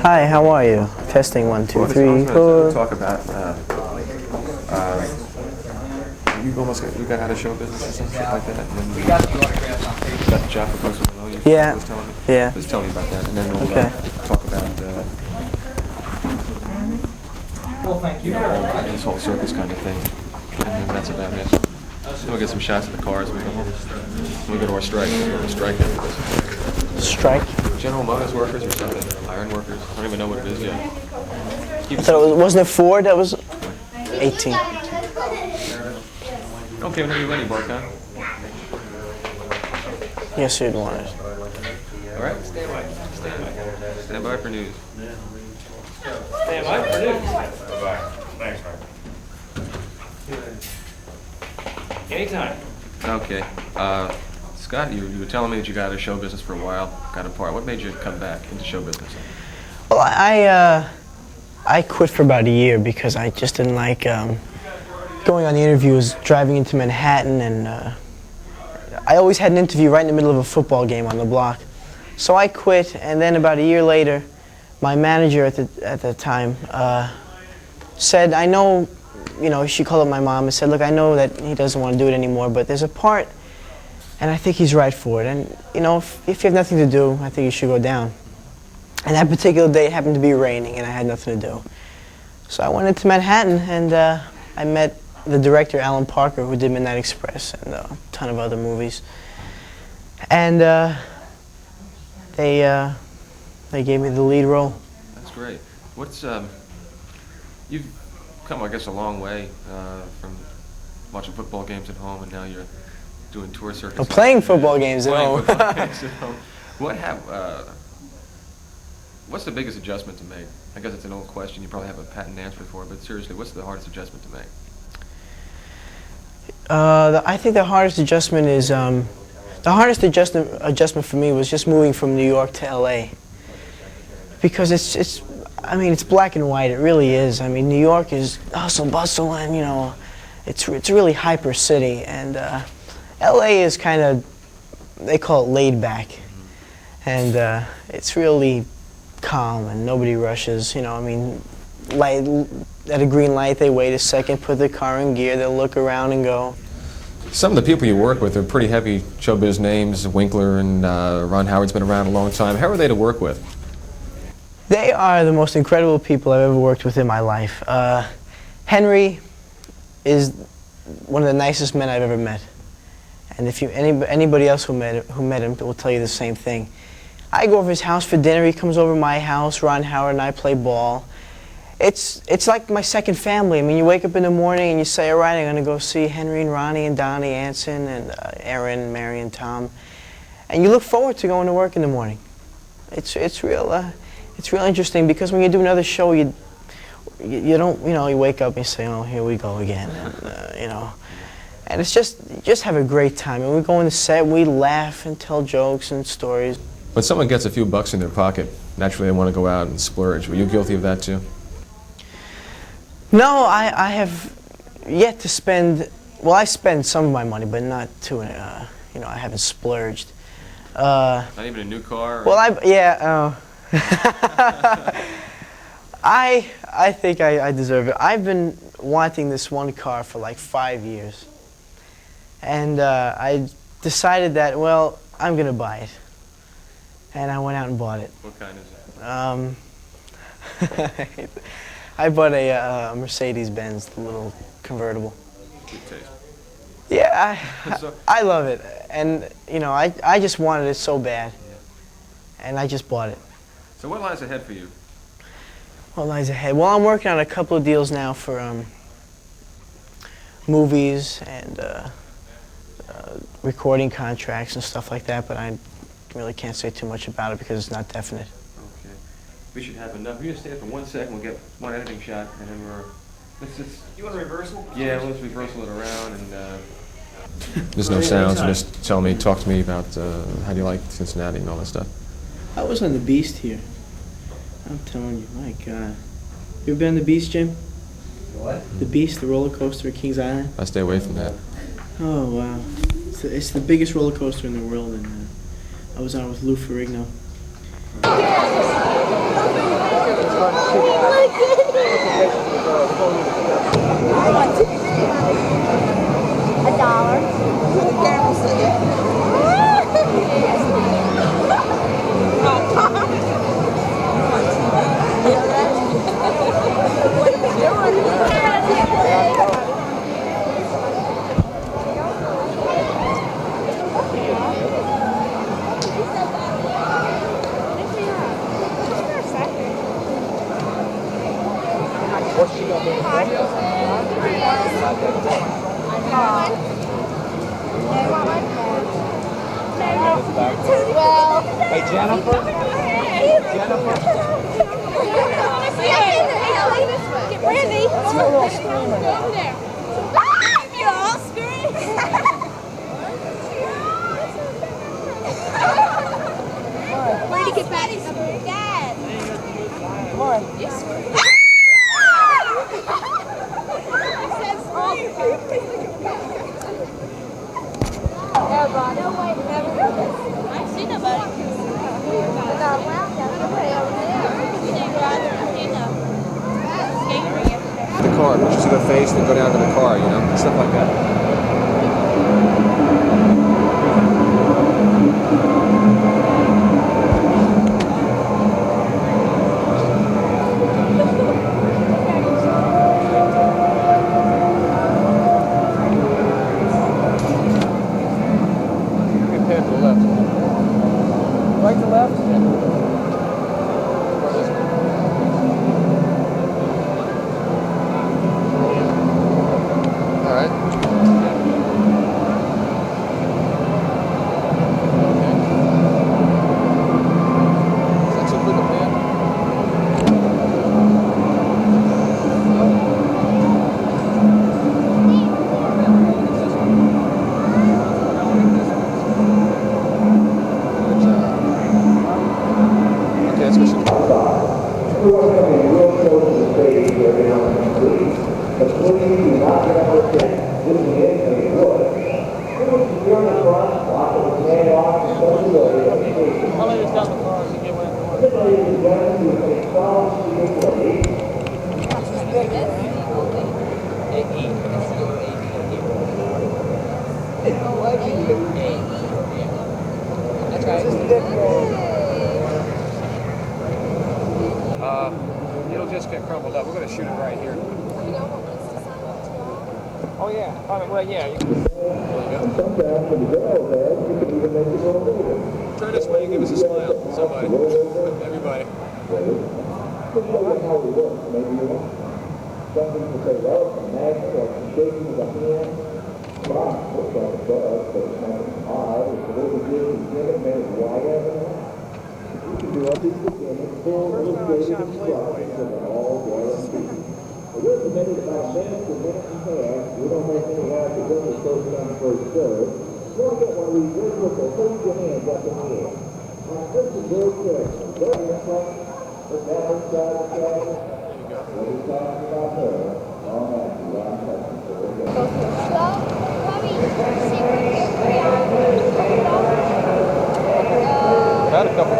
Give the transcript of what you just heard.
Hi, how are you? Testing 1, 2, 3, 4. Talk about you got out of show business or something like that, and then you got the job for Coastal Manila. Yeah. Was telling me. Yeah. Just tell me about that, and then we'll talk about this whole circus kind of thing, and then that's about it. So we'll get some shots of the cars. We go home. We go to our strike. We're strike after this. Strike? General Motors workers or something. Iron workers. I don't even know what it is yet. I thought wasn't it Ford that was 18? Okay, whenever you're ready, Mark, huh? Yes, you'd want it. All right, stand by. Stand by for news. Stand by for news. Bye-bye. Thanks, Mike. Anytime. Okay. Scott, you were telling me that you got out of show business for a while, got apart. What made you come back into show business? Well, I quit for about a year because I just didn't like going on the interviews, driving into Manhattan, and I always had an interview right in the middle of a football game on the block. So I quit, and then about a year later, my manager at the time said, I know, she called up my mom and said, look, I know that he doesn't want to do it anymore, but there's a part, and I think he's right for it. And, if you have nothing to do, I think you should go down. And that particular day, it happened to be raining, and I had nothing to do. So I went into Manhattan, and I met the director, Alan Parker, who did Midnight Express and a ton of other movies. And they gave me the lead role. That's great. What's you've come, I guess, a long way from watching football games at home, and now you're doing tour circuits. Oh, playing football games at home. What's the biggest adjustment to make? I guess it's an old question. You probably have a patent answer for it, but seriously, what's the hardest adjustment to make? I think the hardest adjustment is the hardest adjustment for me was just moving from New York to LA, because it's black and white. It really is. I mean, New York is hustle bustle, and it's a really hyper city, and LA is kind of, they call it laid back, and it's really calm and nobody rushes. Light at a green light, they wait a second, put their car in gear, they'll look around and go. Some of the people you work with are pretty heavy showbiz names. Winkler and Ron Howard's been around a long time. How are they to work with? They are the most incredible people I've ever worked with in my life. Henry is one of the nicest men I've ever met. And if anybody else who met him will tell you the same thing. I go over his house for dinner, he comes over my house, Ron Howard and I play ball. It's like my second family. I mean, you wake up in the morning and you say, all right, I'm going to go see Henry and Ronnie and Donnie Anson and Aaron, Mary and Tom. And you look forward to going to work in the morning. It's real interesting, because when you do another show, you don't, you wake up and you say, oh, here we go again. And, and it's just, you just have a great time. And we go on the set, we laugh and tell jokes and stories. When someone gets a few bucks in their pocket, naturally they want to go out and splurge. Were you guilty of that too? No, I have yet to spend, well, I spend some of my money, but not to, I haven't splurged. Not even a new car? Well, I think I deserve it. I've been wanting this one car for like 5 years. And I decided that, well, I'm going to buy it. And I went out and bought it. What kind is it? I bought a Mercedes-Benz, the little convertible. Good taste. Yeah, I love it. And, I just wanted it so bad. Yeah. And I just bought it. So what lies ahead for you? What lies ahead? Well, I'm working on a couple of deals now for movies and recording contracts and stuff like that, but I really can't say too much about it because it's not definite. Okay. We should have enough. We're going to stay for 1 second. We'll get one editing shot, and then let's just... You want a reversal? Yeah, let's reversal it around, and... There's no sound, so just talk to me about how do you like Cincinnati and all that stuff. I was on the Beast here. I'm telling you, my God. You ever been on the Beast, Jim? What? The Beast, the roller coaster at Kings Island? I stay away from that. Oh, wow. It's the biggest roller coaster in the world, and I was on with Lou Ferrigno. Hey, Jennifer. Jennifer. Randy, over there. You're all screaming. Where'd he get back? Dad. Come on. Yes. I see nobody. The car, pictures of their face, then go down to the car, you know, stuff like that. Right to left? All right. Is that too quick a pan? Okay, let's go shoot. How late is down the car to get one? It'll just get crumbled up. We're going to shoot it right here. Oh, yeah. Well, yeah. You can... Turn this way and give us a smile. Somebody. Everybody. Got a couple